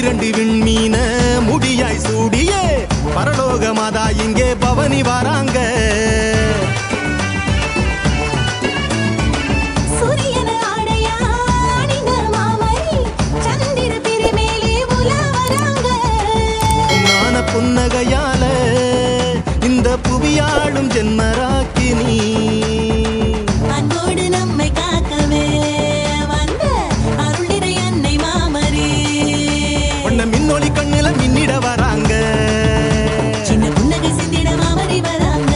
12 விண்மீன முடியாய் சூடிய பரலோக மாதா இங்கே பவனி வராங்க. புன்னகையால இந்த புவியாளும் ஜென்மராக்கினி அன்போடு நம்மை காக்கவே வந்த அருளினை அன்னை மாமரி உன்ன மின்னொளி கண்ணுல மின்னிட வராங்க. சின்ன புன்னகை சிந்திட மாமரி வராங்க.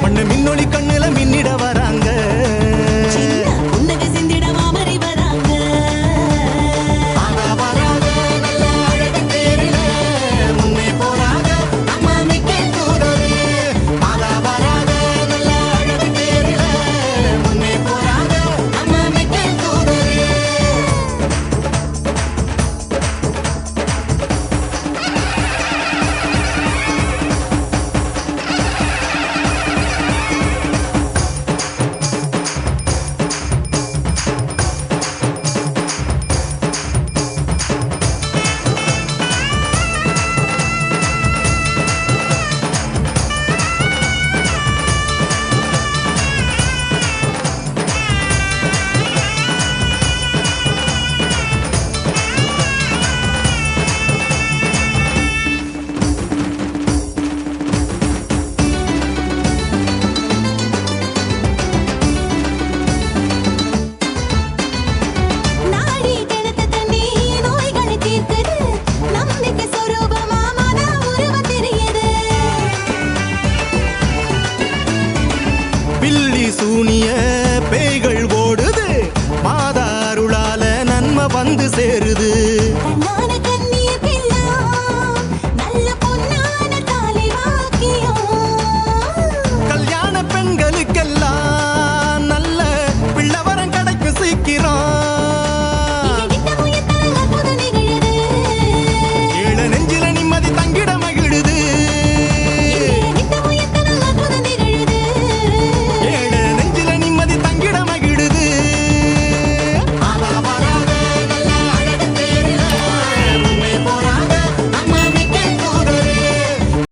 உன்ன மின்னொளி கண்ணுல மின்னிட வராங்க. சின்ன புன்னகை சிந்திட மாமரி வராங்க. சூனிய பேய்கள் ஓடுது மாதா அருளால நன்மை வந்து சேரு.